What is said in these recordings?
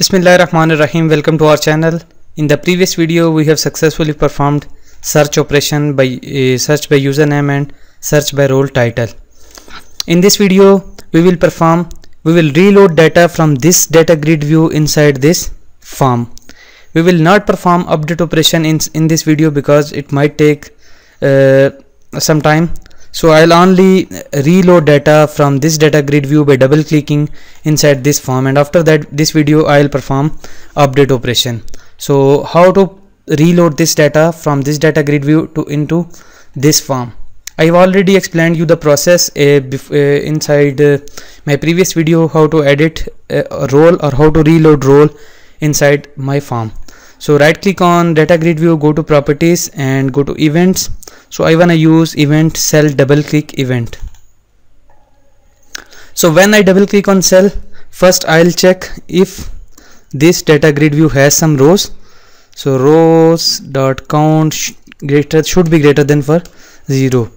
Bismillahirrahmanirrahim. Welcome to our channel. In the previous video we have successfully performed search operation by search by username and search by role title. In this video we will reload data from this data grid view inside this form. We will not perform update operation in this video because it might take some time. So I'll only reload data from this data grid view by double clicking inside this form, and after that this video I'll perform update operation. So how to reload this data from this data grid view into this form? I've already explained you the process inside my previous video, how to edit a role or how to reload role inside my form. So right click on data grid view, go to properties and go to events. So I wanna use event cell, double click event. So when I double click on cell, first I'll check if this data grid view has some rows. So rows dot count should be greater than for 0,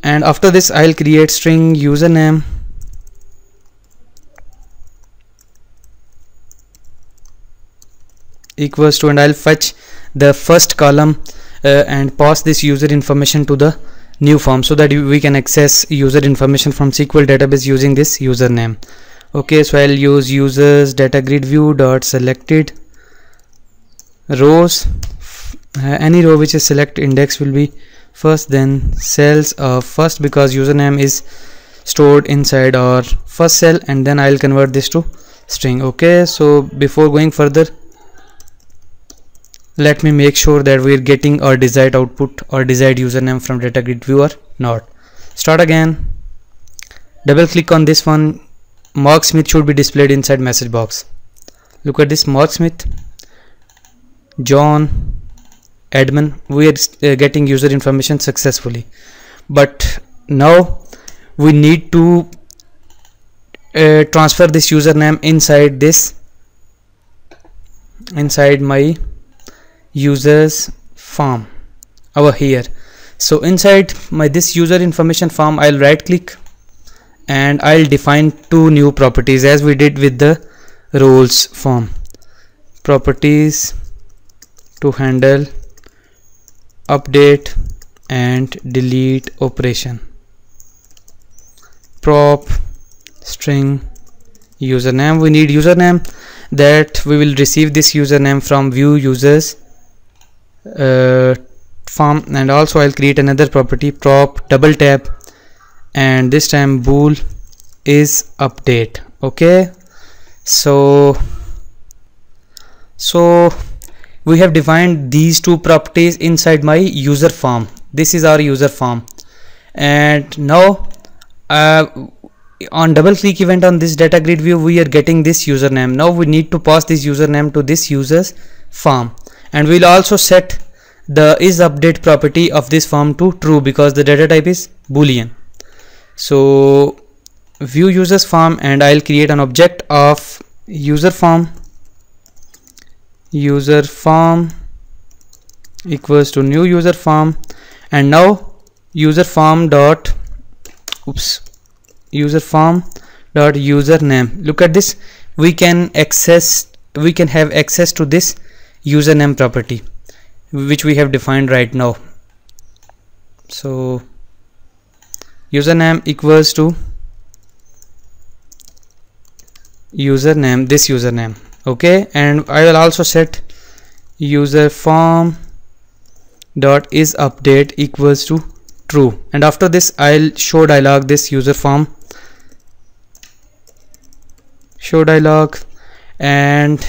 and after this I'll create string username equals to, and I'll fetch the first column and pass this user information to the new form so that we can access user information from SQL database using this username. Okay, so I'll use users data grid view dot selected rows. Any row which is select index will be first, then cells of first because username is stored inside our first cell, and then I'll convert this to string. Okay, so before going further, let me make sure that we're getting our desired output or desired username from data grid view or not. Start again, double click on this one. Mark Smith should be displayed inside message box. Look at this, Mark Smith, John, admin. We are getting user information successfully, but now we need to transfer this username inside my users form over here. So inside my this user information form, I'll right click and I'll define two new properties as we did with the roles form. Properties to handle update and delete operation. Prop string username. We need username that we will receive this username from view users form, and also I'll create another property, prop double tap, and this time bool is update. Okay, so we have defined these two properties inside my user form. This is our user form, and now on double click event on this data grid view we are getting this username. Now we need to pass this username to this users form, and we'll also set the is update property of this form to true because the data type is boolean. So view users form, and I'll create an object of user form equals to new user form, and now user form dot username. Look at this, we can have access to this username property which we have defined right now. So username equals to username, this username. Okay, and I will also set user form dot is update equals to true, and after this I'll show dialog this user form show dialog, and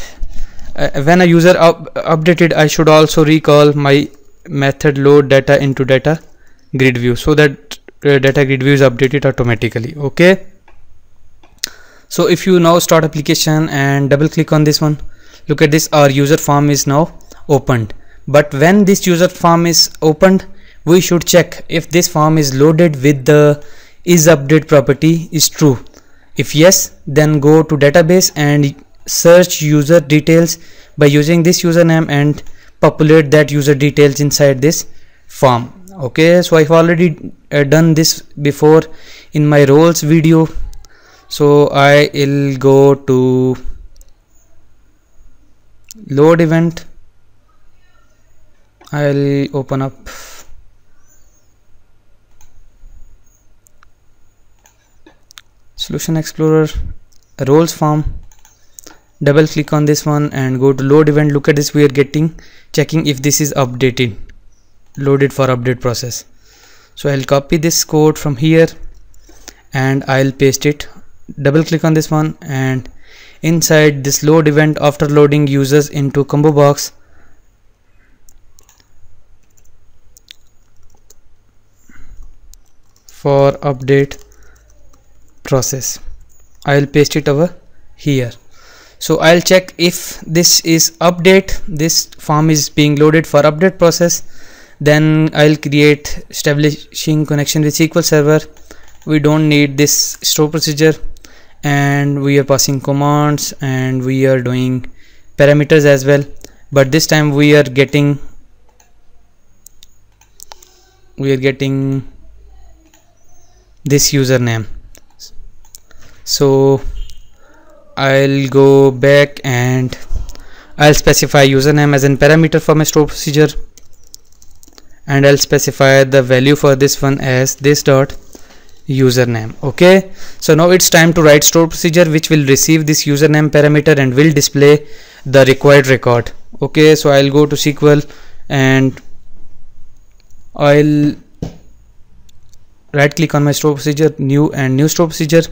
when a user updated, I should also recall my method load data into data grid view so that data grid view is updated automatically. Okay, so if you now start application and double click on this one, look at this, our user form is now opened. But when this user form is opened, we should check if this form is loaded with the is update property is true. If yes, then go to database and search user details by using this username and populate that user details inside this form. Okay, so I've already done this before in my roles video. So I will go to load event, I'll open up Solution Explorer, roles form, double click on this one and go to load event. Look at this, we are checking if this is updated, loaded for update process. So I'll copy this code from here and I'll paste it. Double click on this one, and inside this load event, after loading users into combo box, for update process, I'll paste it over here. So I'll check if this is update, this form is being loaded for update process, then I'll create establishing connection with SQL Server. We don't need this store procedure, and we are passing commands and we are doing parameters as well, but this time we are getting this username. So I'll go back and I'll specify username as a parameter for my store procedure, and I'll specify the value for this one as this dot username. Okay, so now it's time to write store procedure which will receive this username parameter and will display the required record. Okay, so I'll go to SQL and I'll right click on my store procedure, new store procedure,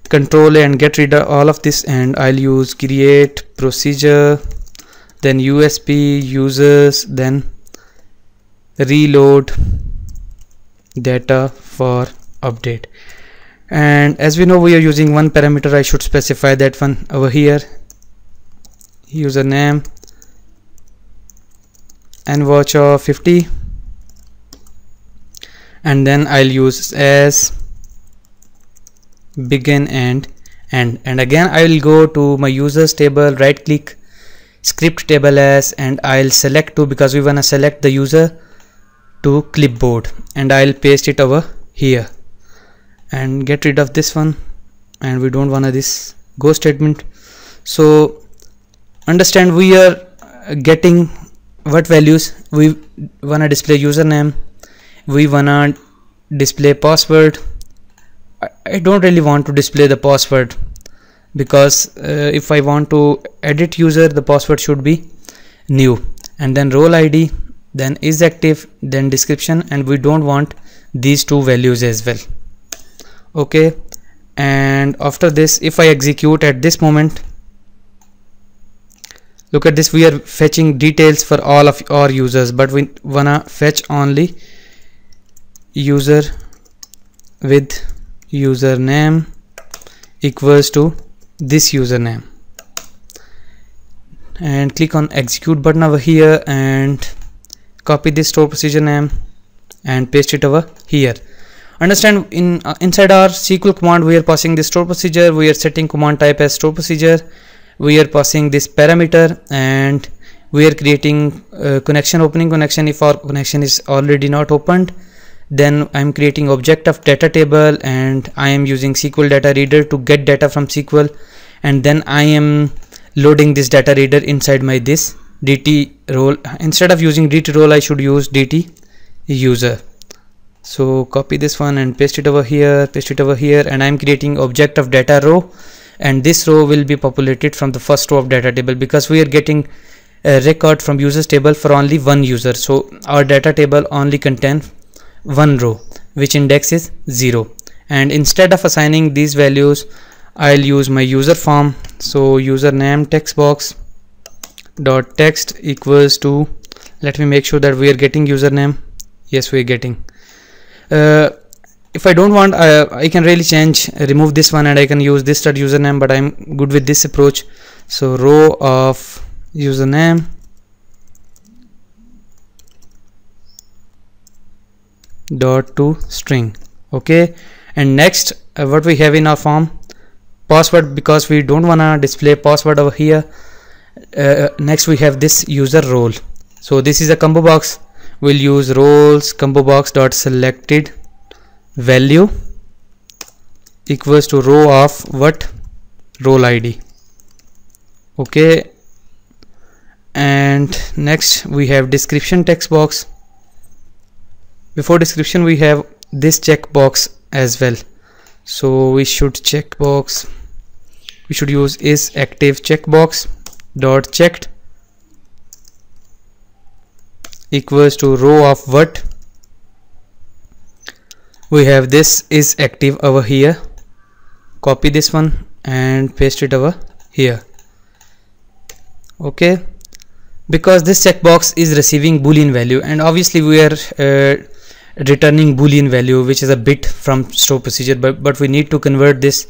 Control A and get rid of all of this, and I'll use create procedure, then USP users, then reload data for update. And as we know, we are using one parameter, I should specify that one over here, username and watch of 50, and then I'll use as begin and end. And again I will go to my users table, right click, script table as, and I'll select to, because we want to select the user to clipboard, and I'll paste it over here and get rid of this one, and we don't want this go statement. So understand, we are getting what values. We want to display username, we want to display password. I don't really want to display the password, because if I want to edit user, the password should be new, and then role ID, then is active, then description, and we don't want these two values as well. Okay, and after this, if I execute at this moment, look at this, we are fetching details for all of our users, but we wanna fetch only user with username equals to this username, and click on execute button over here and copy this store procedure name and paste it over here. Understand, inside our SQL command, we are passing this store procedure, we are setting command type as store procedure, we are passing this parameter, and we are creating connection, opening connection if our connection is already not opened. Then I'm creating object of data table, and I am using SQL data reader to get data from SQL, and then I am loading this data reader inside my this DT role. Instead of using DT role, I should use DT user. So copy this one and paste it over here, and I'm creating object of data row, and this row will be populated from the first row of data table, because we are getting a record from users table for only one user. So our data table only contains one row which index is 0, and instead of assigning these values, I'll use my user form. So username text box dot text equals to, let me make sure that we are getting username. Yes, we are getting. If I don't want, I can really remove this one, and I can use this username, but I'm good with this approach. So row of username dot to string. Okay, and next what we have in our form, password, because we don't want to display password over here. Next we have this user role. So this is a combo box, we'll use roles combo box dot selected value equals to row of what, role ID. Okay, And next we have description text box. Before description we have this checkbox as well. So we should use is active checkbox dot checked equals to row of what. We have this is active over here. Copy this one and paste it over here. Okay, because this checkbox is receiving boolean value, and obviously we are returning boolean value, which is a bit from store procedure, but we need to convert this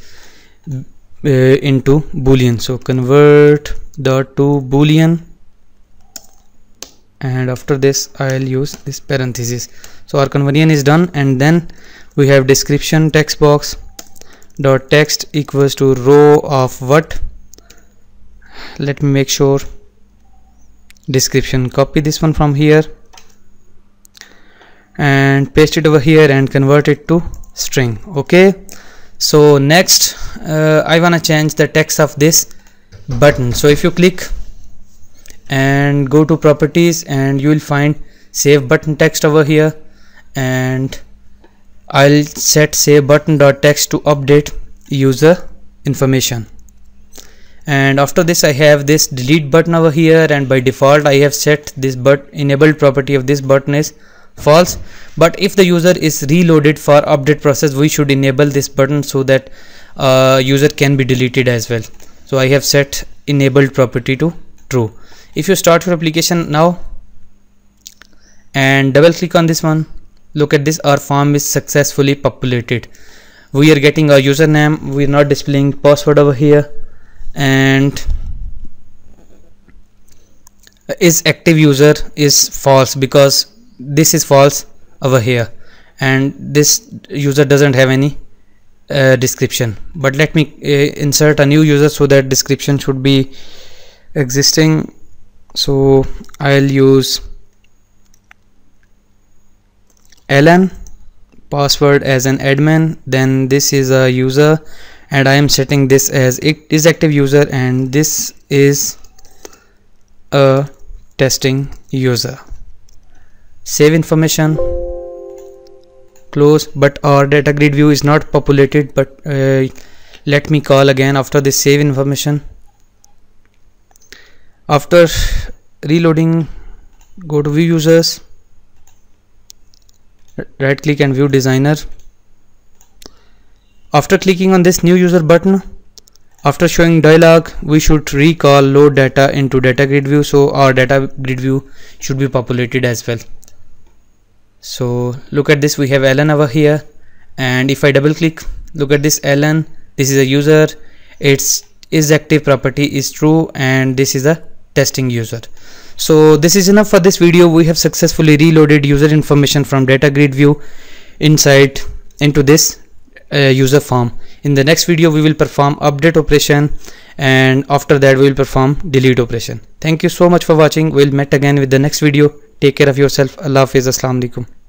into boolean. So convert dot to boolean, and after this I'll use this parenthesis. So our conversion is done, and then we have description text box dot text equals to row of what. Let me make sure description. Copy this one from here and paste it over here and convert it to string. Okay, so next I want to change the text of this button. So if you click and go to properties, and you will find save button text over here, and I'll set save button dot text to update user information. And after this I have this delete button over here, and by default I have set this enabled property of this button is false. But if the user is reloaded for update process, we should enable this button so that user can be deleted as well. So I have set enabled property to true. If you start your application now and double click on this one, look at this, our form is successfully populated. We are getting our username, we are not displaying password over here, and is active user is false because this is false over here, and this user doesn't have any description. But let me insert a new user so that description should be existing. So I'll use Alan, password as an admin, then this is a user, and I am setting this as it is active user, and this is a testing user. Save information, close. But our data grid view is not populated, but let me call again after this save information. After reloading, go to view users, right click and view designer. After clicking on this new user button, after showing dialog, we should recall load data into data grid view, so our data grid view should be populated as well. So look at this, we have Alan over here, and if I double click, look at this Alan, this is a user, its is active property is true, and this is a testing user. So this is enough for this video. We have successfully reloaded user information from data grid view into this user form. In the next video we will perform update operation, and after that we will perform delete operation. Thank you so much for watching. We'll meet again with the next video. Take care of yourself. Allah Hafiz. Assalamu alaikum.